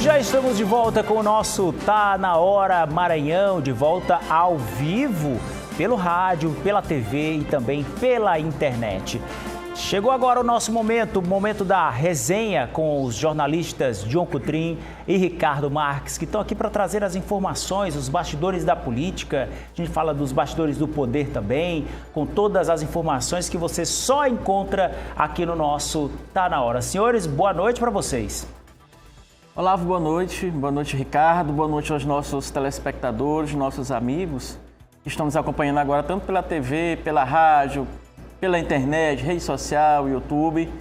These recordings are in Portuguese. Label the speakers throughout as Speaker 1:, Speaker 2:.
Speaker 1: Já estamos de volta com o nosso Tá na Hora Maranhão, de volta ao vivo, pelo rádio, pela TV e também pela internet. Chegou agora o nosso momento, o momento da resenha com os jornalistas John Coutrin e Ricardo Marques, que estão aqui para trazer as informações, os bastidores da política. A gente fala dos bastidores do poder também, com todas as informações que você só encontra aqui no nosso Tá na Hora. Senhores, boa noite para vocês.
Speaker 2: Olavo, boa noite, Ricardo, boa noite aos nossos telespectadores, nossos amigos que estão nos acompanhando agora tanto pela TV, pela rádio, pela internet, rede social, YouTube.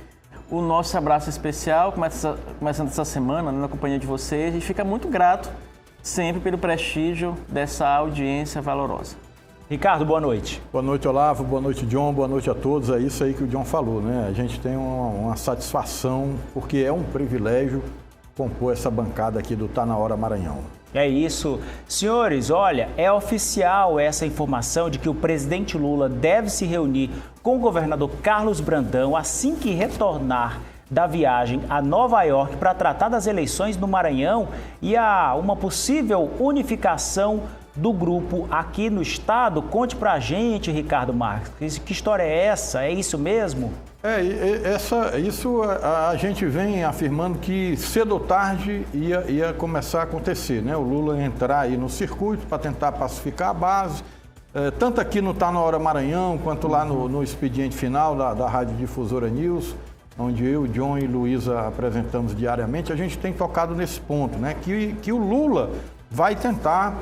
Speaker 2: O nosso abraço especial, começando essa semana, na companhia de vocês, e fica muito grato sempre pelo prestígio dessa audiência valorosa.
Speaker 1: Ricardo, boa noite.
Speaker 3: Boa noite, Olavo, boa noite, John, boa noite a todos. É isso aí que o John falou, né? A gente tem uma satisfação, porque é um privilégio compor essa bancada aqui do Tá na Hora Maranhão.
Speaker 1: É isso. Senhores, olha, é oficial essa informação de que o presidente Lula deve se reunir com o governador Carlos Brandão assim que retornar da viagem a Nova York para tratar das eleições no Maranhão e a uma possível unificação do grupo aqui no estado. Conte pra gente, Ricardo Marques, que história é essa? É isso mesmo?
Speaker 3: Isso a gente vem afirmando que cedo ou tarde ia começar a acontecer, né? O Lula entrar aí no circuito para tentar pacificar a base, tanto aqui no Tá na Hora Maranhão, quanto lá no expediente final da Rádio Difusora News, onde eu, John e Luísa apresentamos diariamente. A gente tem tocado nesse ponto, né? Que o Lula vai tentar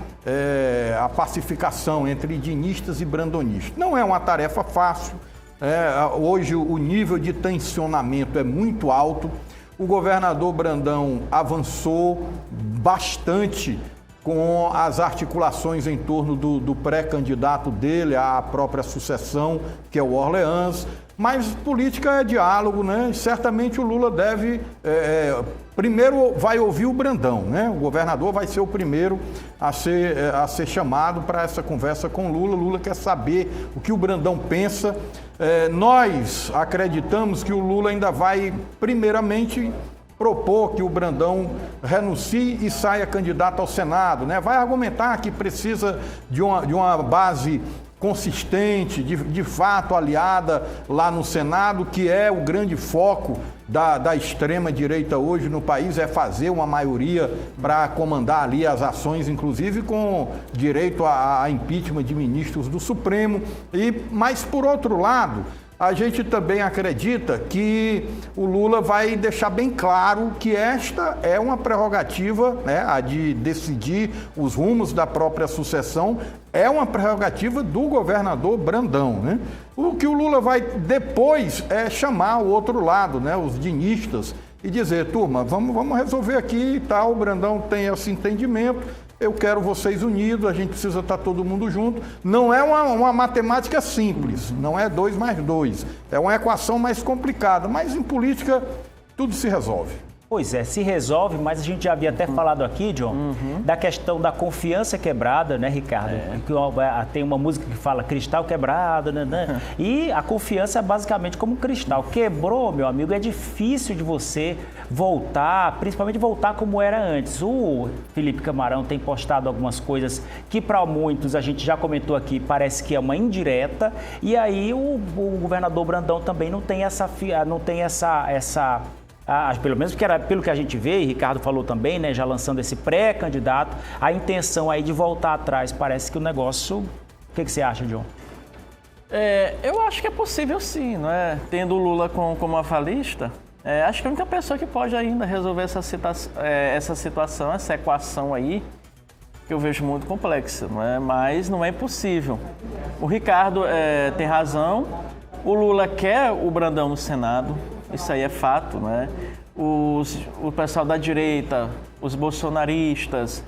Speaker 3: a pacificação entre dinistas e brandonistas. Não é uma tarefa fácil. Hoje o nível de tensionamento é muito alto. O governador Brandão avançou bastante com as articulações em torno do pré-candidato dele à própria sucessão, que é o Orleans. Mas política é diálogo, né? Certamente o Lula deve... primeiro vai ouvir o Brandão, né? O governador vai ser o primeiro a ser chamado para essa conversa com o Lula. Lula quer saber o que o Brandão pensa. Nós acreditamos que o Lula ainda vai, primeiramente, propor que o Brandão renuncie e saia candidato ao Senado, né? Vai argumentar que precisa de uma base consistente, de fato aliada lá no Senado, que é o grande foco da extrema-direita hoje no país, é fazer uma maioria para comandar ali as ações, inclusive com direito a impeachment de ministros do Supremo. Mas, por outro lado, a gente também acredita que o Lula vai deixar bem claro que esta é uma prerrogativa, né, a de decidir os rumos da própria sucessão, é uma prerrogativa do governador Brandão, né? O que o Lula vai depois é chamar o outro lado, né, os dinistas, e dizer, turma, vamos resolver aqui e tal, o Brandão tem esse entendimento, eu quero vocês unidos, a gente precisa estar todo mundo junto. Não é uma matemática simples, não é 2 mais 2, é uma equação mais complicada, mas em política tudo se resolve.
Speaker 1: Pois é, se resolve, mas a gente já havia até falado aqui, John, da questão da confiança quebrada, né, Ricardo? Tem uma música que fala cristal quebrado, né? E a confiança é basicamente como um cristal. Quebrou, meu amigo, é difícil de você voltar, principalmente voltar como era antes. O Felipe Camarão tem postado algumas coisas que para muitos, a gente já comentou aqui, parece que é uma indireta, e aí o governador Brandão também não tem essa pelo menos pelo que a gente vê, e Ricardo falou também, né, já lançando esse pré-candidato, a intenção aí de voltar atrás, parece que o negócio... O que você acha, John?
Speaker 2: Eu acho que é possível sim, não é? Tendo o Lula como avalista, acho que a única pessoa que pode ainda resolver essa situação, essa equação aí, que eu vejo muito complexa, não é? Mas não é impossível. O Ricardo tem razão, o Lula quer o Brandão no Senado, isso aí é fato, né? O pessoal da direita, os bolsonaristas,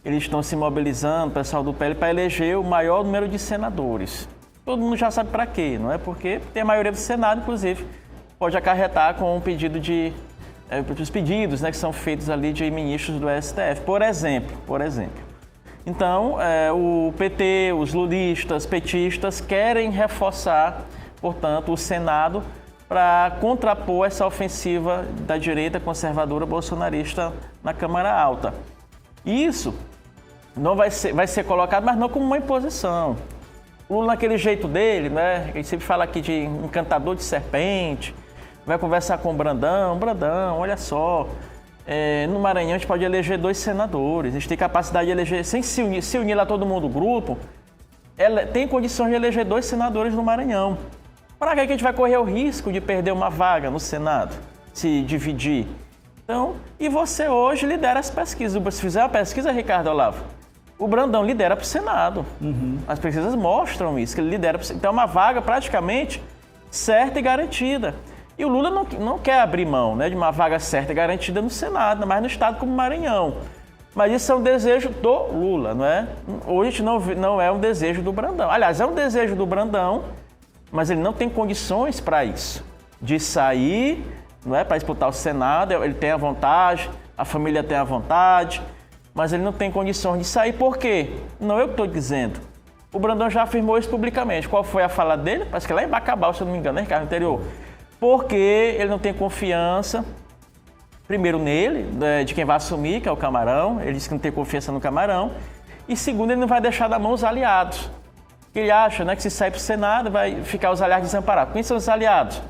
Speaker 2: eles estão se mobilizando, o pessoal do PL, para eleger o maior número de senadores. Todo mundo já sabe para quê, não é? Porque tem a maioria do Senado, inclusive, pode acarretar com um pedido os pedidos, né, que são feitos ali de ministros do STF, por exemplo. Então, o PT, os lulistas, petistas querem reforçar, portanto, o Senado para contrapor essa ofensiva da direita conservadora bolsonarista na Câmara Alta. Isso não vai ser colocado, mas não como uma imposição. O Lula, naquele jeito dele, né? Ele sempre fala aqui de encantador de serpente, vai conversar com o Brandão. Brandão, olha só, no Maranhão a gente pode eleger 2 senadores, a gente tem capacidade de eleger, sem se unir lá todo mundo, o grupo, tem condições de eleger 2 senadores no Maranhão. Para que a gente vai correr o risco de perder uma vaga no Senado, se dividir? Então, e você hoje lidera as pesquisas. Se fizer uma pesquisa, Ricardo Olavo, o Brandão lidera para o Senado. As pesquisas mostram isso, que ele lidera para o Senado. Então é uma vaga praticamente certa e garantida. E o Lula não quer abrir mão, né, de uma vaga certa e garantida no Senado, mas no estado como Maranhão. Mas isso é um desejo do Lula, não é? Hoje não é um desejo do Brandão. Aliás, é um desejo do Brandão, mas ele não tem condições para isso. De sair, não é, para disputar o Senado, ele tem a vontade, a família tem a vontade, mas ele não tem condições de sair. Por quê? Não eu que estou dizendo. O Brandão já afirmou isso publicamente. Qual foi a fala dele? Parece que lá em Bacabal, se eu não me engano, né, Ricardo, no interior. Porque ele não tem confiança, primeiro nele, de quem vai assumir, que é o Camarão. Ele disse que não tem confiança no Camarão. E segundo, ele não vai deixar da mão os aliados. Ele acha, né, que se sair para o Senado vai ficar os aliados desamparados. Quem são os aliados?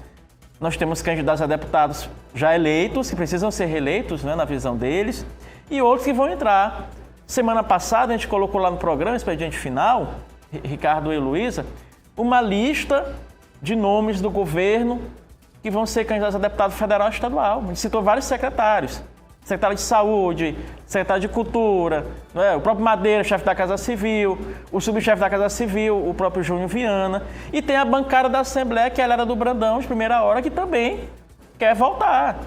Speaker 2: Nós temos candidatos a deputados já eleitos, que precisam ser reeleitos, né, na visão deles, e outros que vão entrar. Semana passada a gente colocou lá no programa, Expediente Final, Ricardo e Luísa, uma lista de nomes do governo que vão ser candidatos a deputado federal e estadual. A gente citou vários secretários. Secretário de Saúde, secretário de Cultura, né? O próprio Madeira, chefe da Casa Civil, o subchefe da Casa Civil, o próprio Júnior Viana. E tem a bancada da Assembleia, que ela era do Brandão de primeira hora, que também quer voltar.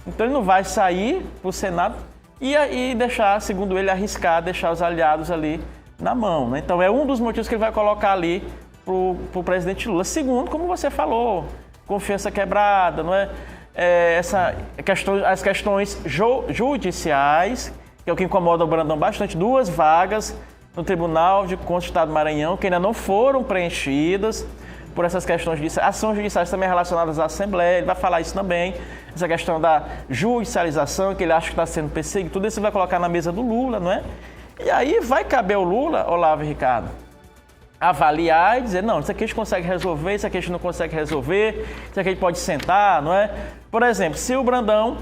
Speaker 2: Então ele não vai sair para o Senado e deixar, segundo ele, arriscar, deixar os aliados ali na mão, né? Então é um dos motivos que ele vai colocar ali para o presidente Lula. Segundo, como você falou, confiança quebrada, não é? As questões judiciais, que é o que incomoda o Brandão bastante, 2 vagas no Tribunal de Contas do Estado do Maranhão, que ainda não foram preenchidas por essas questões judiciais. Ações judiciais também relacionadas à Assembleia, ele vai falar isso também, essa questão da judicialização, que ele acha que está sendo perseguido, tudo isso ele vai colocar na mesa do Lula, não é? E aí vai caber ao Lula, Olavo e Ricardo, avaliar e dizer, não, isso aqui a gente consegue resolver, isso aqui a gente não consegue resolver, isso aqui a gente pode sentar, não é? Por exemplo, se o Brandão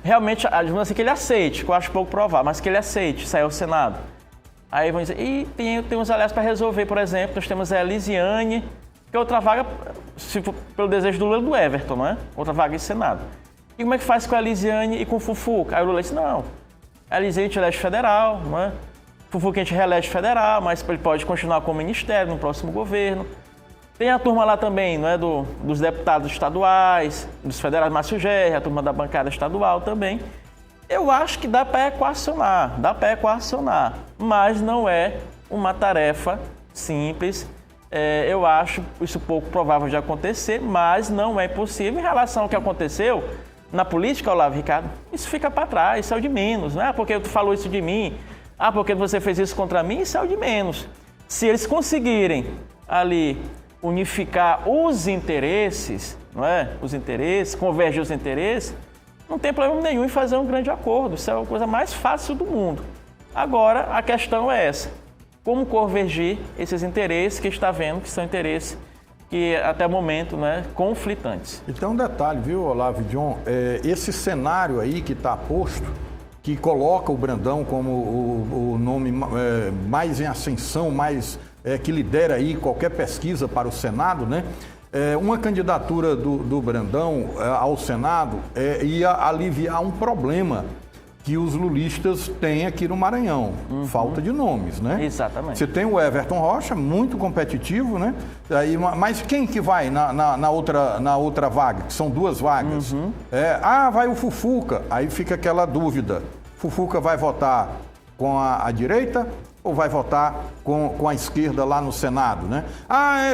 Speaker 2: realmente, digamos assim, que ele aceite, que eu acho pouco provável, mas que ele aceite, sair ao Senado. Aí vão dizer, e tem uns aliados para resolver, por exemplo, nós temos a Elisiane, que é outra vaga, se for pelo desejo do Lula, do Everton, não é? Outra vaga em Senado. E como é que faz com a Elisiane e com o Fufuca? Aí o Lula disse, não, a Elisiane a gente elege federal, não é? Fufuca a gente reelege federal, mas ele pode continuar com o ministério no próximo governo. Tem a turma lá também, não é, dos deputados estaduais, dos federais, Márcio Gerri, a turma da bancada estadual também. Eu acho que dá para equacionar, mas não é uma tarefa simples. Eu acho isso pouco provável de acontecer, mas não é possível. Em relação ao que aconteceu na política, Olavo e Ricardo, isso fica para trás, isso é o de menos, não é porque tu falou isso de mim, porque você fez isso contra mim, isso é o de menos. Se eles conseguirem ali unificar os interesses, não é? Os interesses, convergir os interesses, não tem problema nenhum em fazer um grande acordo. Isso é a coisa mais fácil do mundo. Agora, a questão é essa. Como convergir esses interesses que está vendo que são interesses que, até o momento, né, conflitantes.
Speaker 3: E tem um detalhe, viu, Olavo e John? Esse cenário aí que está posto, que coloca o Brandão como o nome mais em ascensão, que lidera aí qualquer pesquisa para o Senado, né? Uma candidatura do Brandão ao Senado ia aliviar um problema que os lulistas têm aqui no Maranhão, falta de nomes, né?
Speaker 2: Exatamente.
Speaker 3: Você tem o Everton Rocha, muito competitivo, né? Mas quem que vai na outra vaga, que são 2 vagas? Vai o Fufuca, aí fica aquela dúvida, Fufuca vai votar com a direita ou vai votar com a esquerda lá no Senado, né?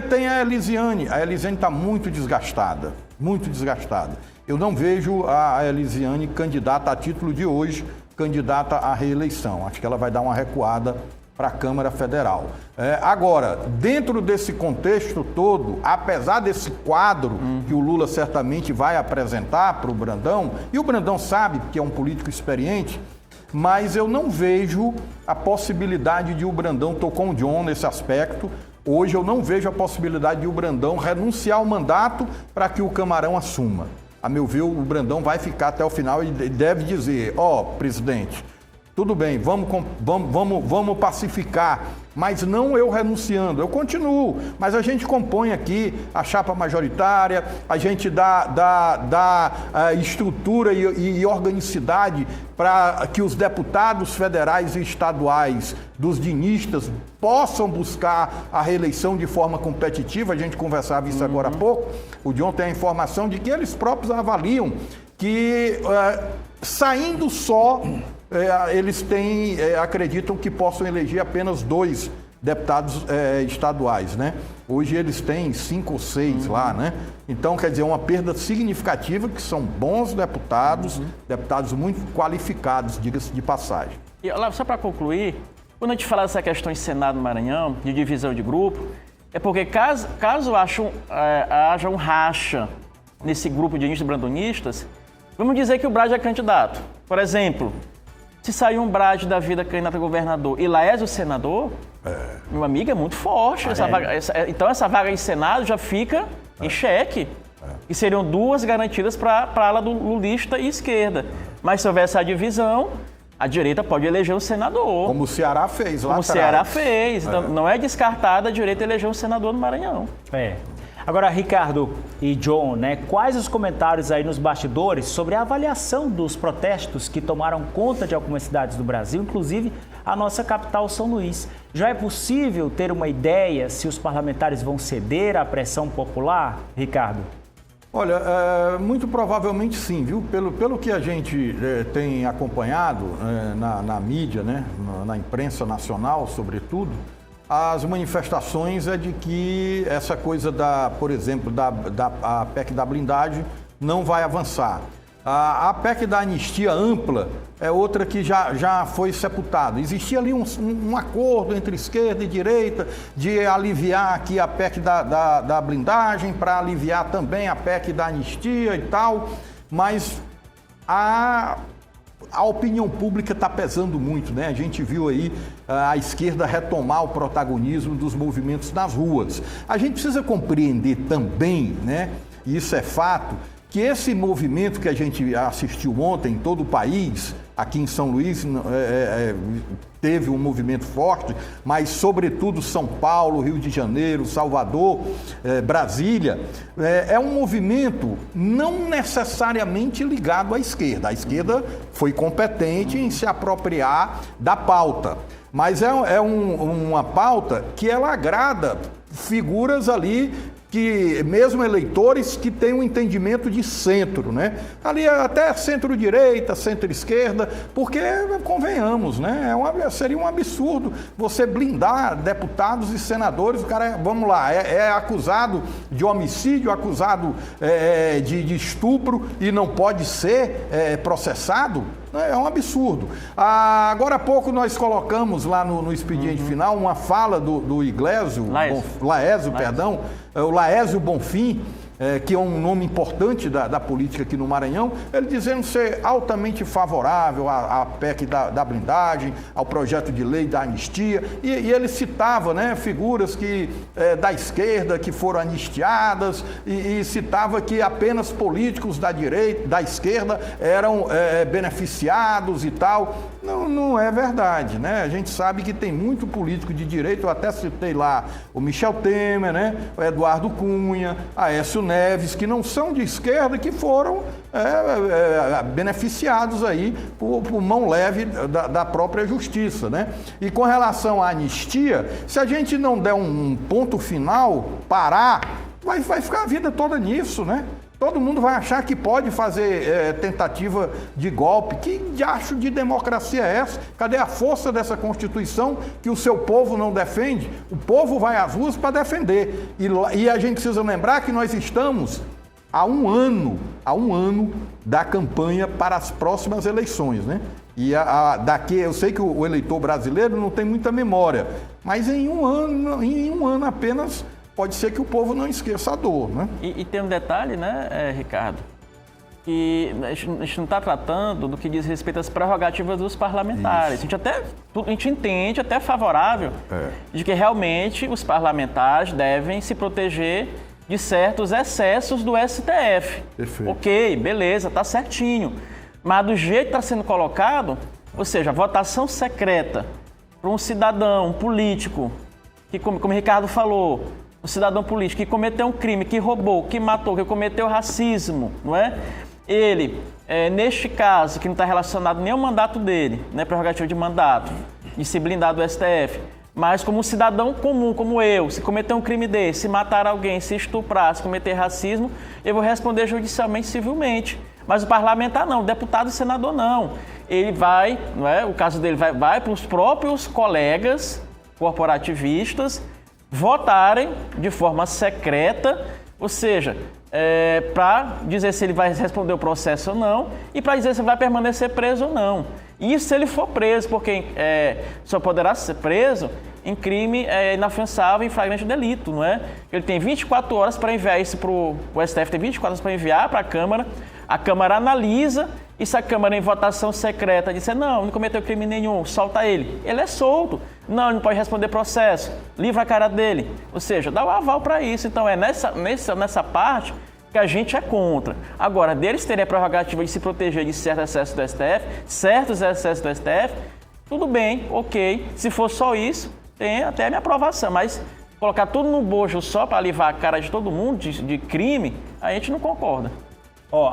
Speaker 3: Tem a Elisiane está muito desgastada, muito desgastada. Eu não vejo a Elisiane candidata a título de hoje, candidata à reeleição. Acho que ela vai dar uma recuada para a Câmara Federal. Agora, dentro desse contexto todo, apesar desse quadro que o Lula certamente vai apresentar para o Brandão, e o Brandão sabe que é um político experiente, mas eu não vejo a possibilidade de o Brandão, estou com o John nesse aspecto, hoje eu não vejo a possibilidade de o Brandão renunciar ao mandato para que o Camarão assuma. A meu ver, o Brandão vai ficar até o final e deve dizer, presidente, tudo bem, vamos pacificar, mas não eu renunciando, eu continuo, mas a gente compõe aqui a chapa majoritária, a gente dá estrutura e organicidade para que os deputados federais e estaduais dos dinistas possam buscar a reeleição de forma competitiva, a gente conversava isso agora há pouco, o John tem a informação de que eles próprios avaliam que saindo só, eles acreditam que possam eleger apenas 2 deputados estaduais, né? Hoje eles têm 5 ou 6 lá, né? Então, quer dizer, uma perda significativa, que são bons deputados, deputados muito qualificados, diga-se de passagem.
Speaker 2: E, Olavo, só para concluir, quando a gente fala dessa questão em Senado do Maranhão, de divisão de grupo, é porque caso haja um racha nesse grupo de brandonistas, vamos dizer que o Brad é candidato. Por exemplo, se sair um Brad da vida candidato a governador e Laésio senador, meu amigo, é muito forte. Então essa vaga em Senado já fica em xeque. E seriam 2 garantidas para a ala do lulista e esquerda. Mas se houver essa divisão, a direita pode eleger um senador.
Speaker 3: Como o Ceará fez lá atrás.
Speaker 2: Como o Ceará fez. Então, não é descartada a direita eleger um senador no Maranhão.
Speaker 1: Agora, Ricardo e John, né, quais os comentários aí nos bastidores sobre a avaliação dos protestos que tomaram conta de algumas cidades do Brasil, inclusive a nossa capital, São Luís? Já é possível ter uma ideia se os parlamentares vão ceder à pressão popular, Ricardo?
Speaker 3: Olha, muito provavelmente sim, viu? Pelo que a gente tem acompanhado na mídia, né, na imprensa nacional, sobretudo, as manifestações é de que essa coisa por exemplo, a PEC da blindagem não vai avançar. A PEC da anistia ampla é outra que já foi sepultada. Existia ali um acordo entre esquerda e direita de aliviar aqui a PEC da blindagem, para aliviar também a PEC da anistia e tal, mas a opinião pública está pesando muito, né? A gente viu aí a esquerda retomar o protagonismo dos movimentos nas ruas. A gente precisa compreender também, né? E isso é fato, que esse movimento que a gente assistiu ontem em todo o país, aqui em São Luís, teve um movimento forte, mas sobretudo São Paulo, Rio de Janeiro, Salvador, Brasília, é um movimento não necessariamente ligado à esquerda. A esquerda foi competente em se apropriar da pauta, mas é uma pauta que ela agrada figuras ali, que mesmo eleitores que têm um entendimento de centro, né? Ali até centro-direita, centro-esquerda, porque, convenhamos, né? Seria um absurdo você blindar deputados e senadores, o cara, vamos lá, é acusado de homicídio, acusado de estupro e não pode ser processado. É um absurdo. Agora há pouco nós colocamos lá no expediente final uma fala do Laésio Bonfim, que é um nome importante da política aqui no Maranhão, ele dizendo ser altamente favorável à PEC da blindagem, ao projeto de lei da anistia, e ele citava, né, figuras da esquerda que foram anistiadas, e citava que apenas políticos da esquerda eram beneficiados e tal. Não é verdade, né? A gente sabe que tem muito político de direita, eu até citei lá o Michel Temer, né, o Eduardo Cunha, Aécio Neves, que não são de esquerda, que foram beneficiados aí por mão leve da própria justiça, né? E com relação à anistia, se a gente não der um ponto final, parar, vai ficar a vida toda nisso, né? Todo mundo vai achar que pode fazer tentativa de golpe. Que diacho de democracia é essa? Cadê a força dessa Constituição que o seu povo não defende? O povo vai às ruas para defender. E a gente precisa lembrar que nós estamos há um ano da campanha para as próximas eleições, né? E daqui, eu sei que o eleitor brasileiro não tem muita memória, mas em um ano apenas, pode ser que o povo não esqueça a dor, né?
Speaker 2: E tem um detalhe, né, Ricardo, que a gente não está tratando do que diz respeito às prerrogativas dos parlamentares. A gente entende, até favorável, de que realmente os parlamentares devem se proteger de certos excessos do STF.
Speaker 3: Perfeito.
Speaker 2: Ok, beleza, tá certinho. Mas do jeito que está sendo colocado, ou seja, votação secreta para um cidadão, um político, que, como o Ricardo falou, um cidadão político que cometeu um crime, que roubou, que matou, que cometeu racismo, não é? Ele, neste caso, que não está relacionado nem ao mandato dele, né, prerrogativa de mandato, de se blindar do STF, mas como um cidadão comum, como eu, se cometer um crime desse, se matar alguém, se estuprar, se cometer racismo, eu vou responder judicialmente, civilmente. Mas o parlamentar não, o deputado e senador não. Ele vai, não é? O caso dele vai para os próprios colegas corporativistas votarem de forma secreta, ou seja, para dizer se ele vai responder o processo ou não e para dizer se ele vai permanecer preso ou não. Isso se ele for preso, porque só poderá ser preso em crime inafiançável em flagrante delito, não é? Ele tem 24 horas para enviar isso para o STF, tem 24 horas para enviar para a Câmara analisa e se a Câmara em votação secreta disser não cometeu crime nenhum, solta ele. Ele é solto. Não, ele não pode responder processo, livra a cara dele. Ou seja, dá o aval para isso. Então é nessa parte que a gente é contra. Agora, deles terem a prerrogativa de se proteger de certos excessos do STF, tudo bem, ok. Se for só isso, tem até a minha aprovação. Mas colocar tudo no bojo só para livrar a cara de todo mundo de crime, a gente não concorda.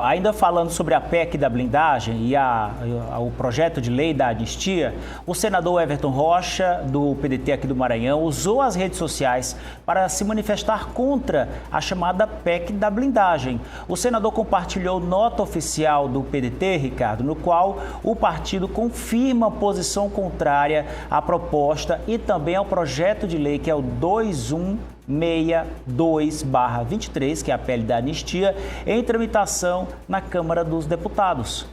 Speaker 1: Ainda falando sobre a PEC da blindagem e o projeto de lei da anistia, o senador Everton Rocha, do PDT aqui do Maranhão, usou as redes sociais para se manifestar contra a chamada PEC da blindagem. O senador compartilhou nota oficial do PDT, Ricardo, no qual o partido confirma posição contrária à proposta e também ao projeto de lei que é o 2162/23, que é a PL da anistia, em tramitação na Câmara dos Deputados.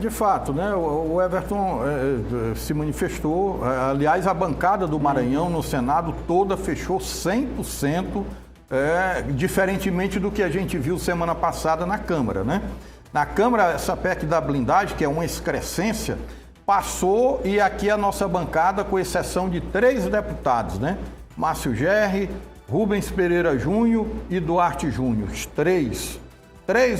Speaker 3: De fato, né? O Everton se manifestou. Aliás, a bancada do Maranhão no Senado toda fechou 100%, diferentemente do que a gente viu semana passada na Câmara, né? Na Câmara, essa PEC da blindagem, que é uma excrescência, passou e aqui a nossa bancada, com exceção de 3 deputados, né? Márcio Gerri, Rubens Pereira Júnior e Duarte Júnior. Três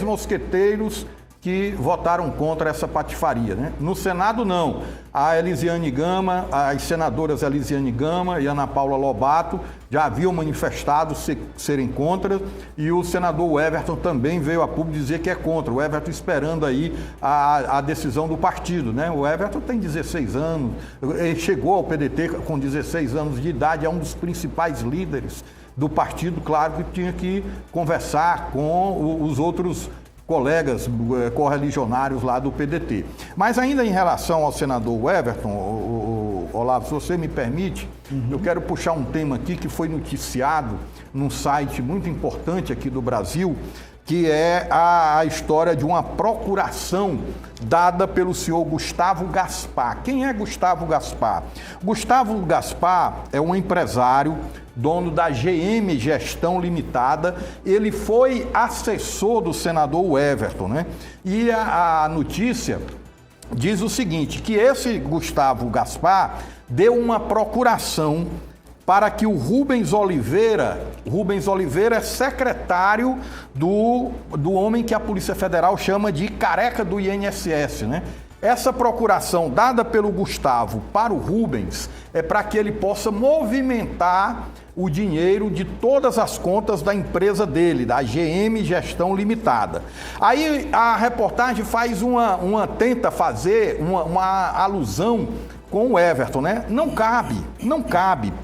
Speaker 3: mosqueteiros que votaram contra essa patifaria, né? No Senado, não. A Elisiane Gama, as senadoras Elisiane Gama e Ana Paula Lobato já haviam manifestado serem contra e o senador Everton também veio a público dizer que é contra. O Everton esperando aí a decisão do partido, né? O Everton tem 16 anos, ele chegou ao PDT com 16 anos de idade, é um dos principais líderes do partido, claro que tinha que conversar com os outros colegas correligionários lá do PDT. Mas ainda em relação ao senador Everton, Olavo, se você me permite, eu quero puxar um tema aqui que foi noticiado num site muito importante aqui do Brasil, que é a história de uma procuração dada pelo senhor Gustavo Gaspar. Quem é Gustavo Gaspar? Gustavo Gaspar é um empresário, dono da GM Gestão Limitada. Ele foi assessor do senador Everton, né? E a notícia diz o seguinte, que esse Gustavo Gaspar deu uma procuração para que o Rubens Oliveira é secretário do homem que a Polícia Federal chama de careca do INSS, né? Essa procuração dada pelo Gustavo para o Rubens é para que ele possa movimentar o dinheiro de todas as contas da empresa dele, da GM Gestão Limitada. Aí a reportagem tenta fazer uma alusão com o Everton, né? Não cabe.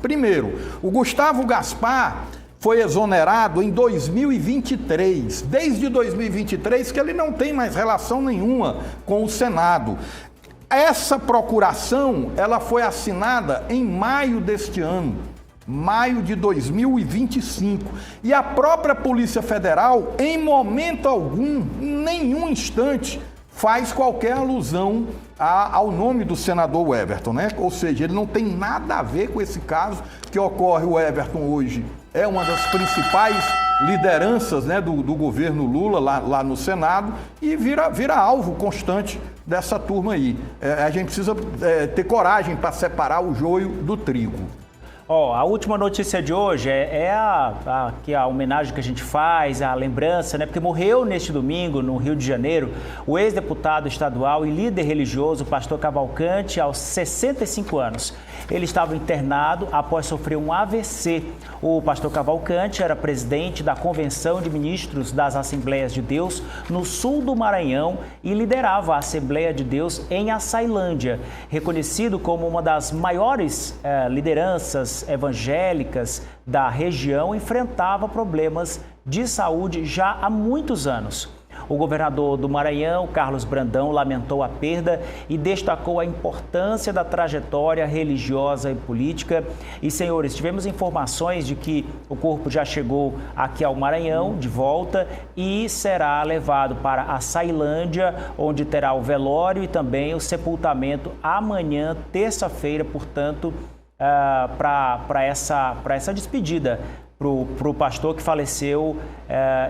Speaker 3: Primeiro, o Gustavo Gaspar foi exonerado em 2023. Desde 2023 que ele não tem mais relação nenhuma com o Senado. Essa procuração, ela foi assinada em maio deste ano, maio de 2025. E a própria Polícia Federal, em momento algum, em nenhum instante, faz qualquer alusão ao nome do senador Everton, né? Ou seja, ele não tem nada a ver com esse caso que ocorre. O Everton hoje é uma das principais lideranças, né, do governo Lula lá no Senado e vira alvo constante dessa turma aí. A gente precisa ter coragem para separar o joio do trigo.
Speaker 1: A última notícia de hoje é a homenagem que a gente faz, a lembrança, né? Porque morreu neste domingo, no Rio de Janeiro, o ex-deputado estadual e líder religioso, pastor Cavalcante, aos 65 anos. Ele estava internado após sofrer um AVC. O pastor Cavalcante era presidente da Convenção de Ministros das Assembleias de Deus no sul do Maranhão e liderava a Assembleia de Deus em Açailândia, reconhecido como uma das maiores lideranças evangélicas da região, enfrentava problemas de saúde já há muitos anos. O governador do Maranhão, Carlos Brandão, lamentou a perda e destacou a importância da trajetória religiosa e política. E, senhores, tivemos informações de que o corpo já chegou aqui ao Maranhão, de volta, e será levado para a Açailândia, onde terá o velório e também o sepultamento amanhã, terça-feira, portanto, para essa despedida para o pastor que faleceu,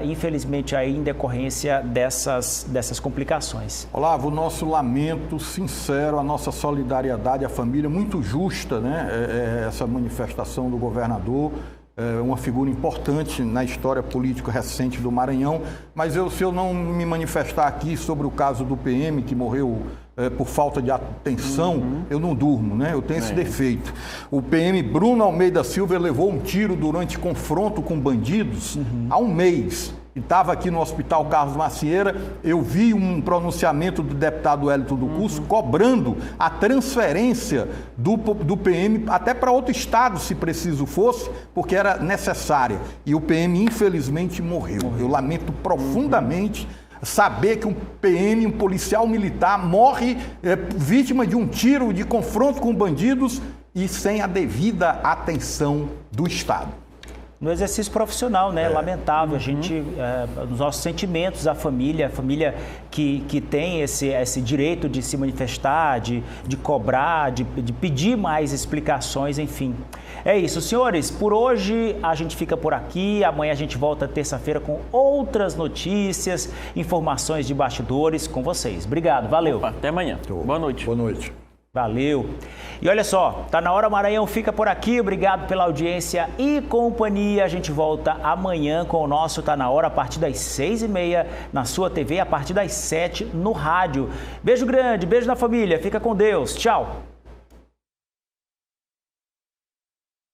Speaker 1: infelizmente, aí em decorrência dessas complicações.
Speaker 3: Olavo, o nosso lamento sincero, a nossa solidariedade à família, muito justa, né? Essa manifestação do governador, uma figura importante na história política recente do Maranhão, mas se eu não me manifestar aqui sobre o caso do PM, que morreu por falta de atenção, eu não durmo, né? Eu tenho esse defeito. O PM Bruno Almeida Silva levou um tiro durante confronto com bandidos há um mês. E estava aqui no Hospital Carlos Macieira, eu vi um pronunciamento do deputado Wellington do Curso cobrando a transferência do PM até para outro estado, se preciso fosse, porque era necessária. E o PM, infelizmente, morreu. Eu lamento profundamente saber que um PM, um policial militar, morre vítima de um tiro, de confronto com bandidos e sem a devida atenção do Estado.
Speaker 1: No exercício profissional, né? Lamentável. A gente, os nossos sentimentos, a família que tem esse direito de se manifestar, de cobrar, de pedir mais explicações, enfim. É isso, senhores. Por hoje a gente fica por aqui. Amanhã a gente volta terça-feira com outras notícias, informações de bastidores com vocês. Obrigado, valeu.
Speaker 2: Opa, até amanhã. Boa noite.
Speaker 3: Boa noite.
Speaker 1: Valeu. E olha só, tá na hora, Maranhão fica por aqui. Obrigado pela audiência e companhia. A gente volta amanhã com o nosso Tá na Hora a partir das 6h30 na sua TV, a partir das 7 no rádio. Beijo grande, beijo na família. Fica com Deus. Tchau.